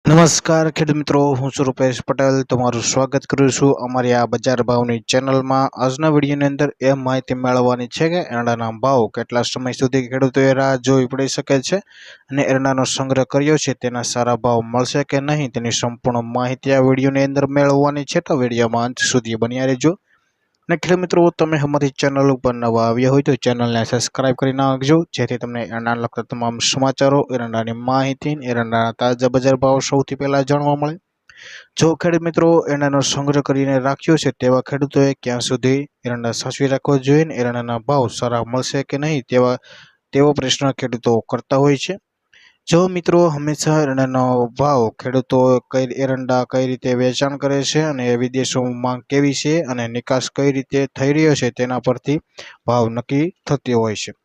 નમસ્કાર ખેડૂત મિત્રો, હું છું રૂપેશ પટેલ. તમારું સ્વાગત કરું છું અમારી આ બજાર ભાવની ચેનલમાં. આજના વિડીયોની અંદર એ માહિતી મેળવવાની છે કે એરંડાના ભાવ કેટલા સમય સુધી ખેડૂતોએ રાહ જોવી પડી શકે છે અને એરંડાનો સંગ્રહ કર્યો છે તેના સારા ભાવ મળશે કે નહીં તેની સંપૂર્ણ માહિતી આ વિડીયોની અંદર મેળવવાની છે. તો વિડીયોમાં અંત સુધી બન્યા રહેજો. અને ખેડૂત મિત્રો, તમે અમારી ચેનલ ઉપર નવા આવ્યા હોય તો ચેનલને સબસ્ક્રાઇબ કરી નાખજો, જેથી તમને એરંડાને લગતા તમામ સમાચારો, એરંડાની માહિતી, એરંડાના તાજા બજાર ભાવ સૌથી પહેલા જાણવા મળે. જો ખેડૂત મિત્રો એરંડાનો સંગ્રહ કરીને રાખ્યો છે તેવા ખેડૂતોએ ક્યાં સુધી એરંડા સાચવી રાખવો જોઈએ ને એરંડાના ભાવ સારા મળશે કે નહીં તેવો પ્રશ્ન ખેડૂતો કરતા હોય છે. જો મિત્રો હંમેશા એરંડાનો ભાવ ખેડૂતો એરંડા કઈ રીતે વેચાણ કરે છે અને વિદેશોમાં માંગ કેવી છે અને નિકાસ કઈ રીતે થઈ રહ્યો છે તેના પરથી ભાવ નક્કી થતી હોય છે.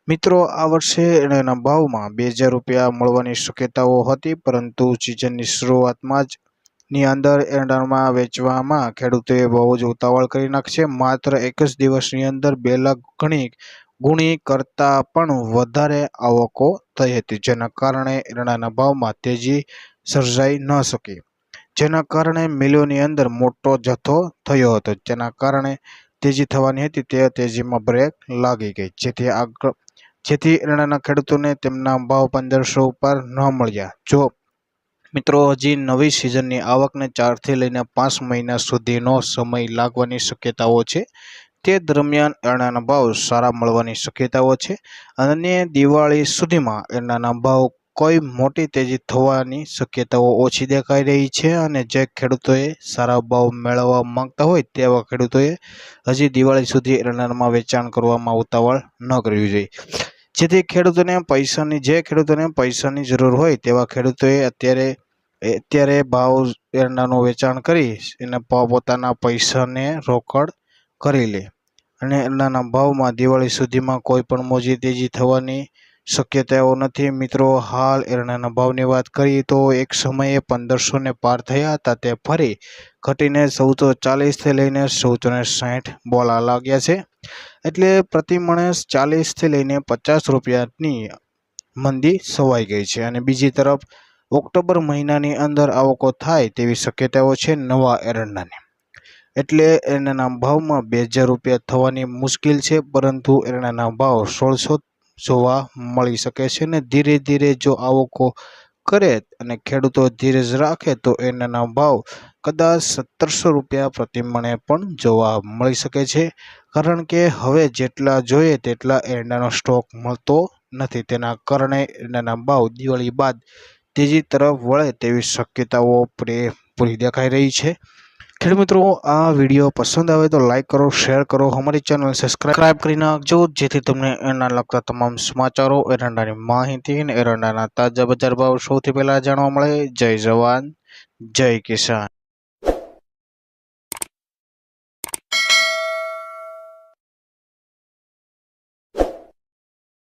મિત્રો, આ વર્ષે એરંડાના ભાવમાં 2000 રૂપિયા મળવાની શક્યતાઓ હતી, પરંતુ સિઝનની શરૂઆતમાં જ ની અંદર એરંડામાં વેચવામાં ખેડૂતોએ બહુ જ ઉતાવળ કરી નાખશે. માત્ર એક જ દિવસની અંદર 2 લાખ ગુણી કરતાં પણ વધારે આવકો થઈ હતી, જેના કારણે એરંડાના ભાવમાં તેજી સર્જાઈ ન શકી, જેના કારણે મિલોની અંદર મોટો જથ્થો થયો હતો, જેના કારણે તેજી થવાની હતી તે તેજીમાં બ્રેક લાગી ગઈ, જેથી એરંડાના ખેડૂતોને તેમના ભાવ 1500 ઉપર ન મળ્યા. જો મિત્રો હજી નવી સિઝનની આવકને 4 થી લઈને 5 મહિના સુધીનો સમય લાગવાની શક્યતાઓ છે. તે દરમિયાન એરંડાના ભાવ સારા મળવાની શક્યતાઓ છે અને દિવાળી સુધીમાં એરંડાના ભાવ કોઈ મોટી તેજી થવાની શક્યતાઓ ઓછી દેખાઈ રહી છે. અને જે ખેડૂતોએ સારા ભાવ મેળવવા માંગતા હોય તેવા ખેડૂતોએ હજી દિવાળી સુધી એરંડામાં વેચાણ કરવામાં ઉતાવળ ન કરવી જોઈએ, જેથી ખેડૂતોને પૈસાની જરૂર હોય તેવા ખેડૂતોએ અત્યારે ભાવ એરંડાનું વેચાણ કરી એને પોતાના પૈસાને રોકડ કરી લે અને એરંડાના ભાવમાં દિવાળી સુધીમાં કોઈ પણ મોજી તેજી થવાની શક્યતાઓ નથી. મિત્રો, હાલ એરંડાના ભાવની વાત કરીએ તો એક સમયે 1500 ને પાર થયા હતા, તે ફરી ઘટીને 1440 થી લઈને 1460 બોલા લાગ્યા છે. એટલે પ્રતિ મણ 40 થી લઈને 50 રૂપિયાની મંદી સવાઈ ગઈ છે. અને બીજી તરફ ઓક્ટોબર મહિનાની અંદર આવકો થાય તેવી શક્યતાઓ છે નવા એરંડાની. એટલે એરંડાના ભાવમાં 2000 રૂપિયા થવાની મુશ્કેલ છે, પરંતુ એરંડાના ભાવ 1600 જોવા મળી શકે છે. અને ધીરે ધીરે જો આવકો કરે અને ખેડૂતો ધીરજ રાખે તો એરંડાના ભાવ કદાચ 1700 રૂપિયા પ્રતિ મણે પણ જોવા મળી શકે છે, કારણ કે હવે જેટલા જોઈએ તેટલા એરંડાનો સ્ટોક મળતો નથી. તેના કારણે એરંડાના ભાવ દિવાળી બાદ તેજી તરફ વળે તેવી શક્યતાઓ પૂરી દેખાઈ રહી છે. ખેડૂત મિત્રો, આ વિડીયો પસંદ આવે તો લાઈક કરો, શેર કરો, અમારી ચેનલ સબસ્ક્રાઇબ કરી નાખજો, જેથી તમને એરંડા લગતા તમામ સમાચારો, એરંડાની માહિતી અને એરંડાના તાજા બજાર ભાવ સૌથી પહેલા જાણવા મળે. જય જવાન, જય કિસાન.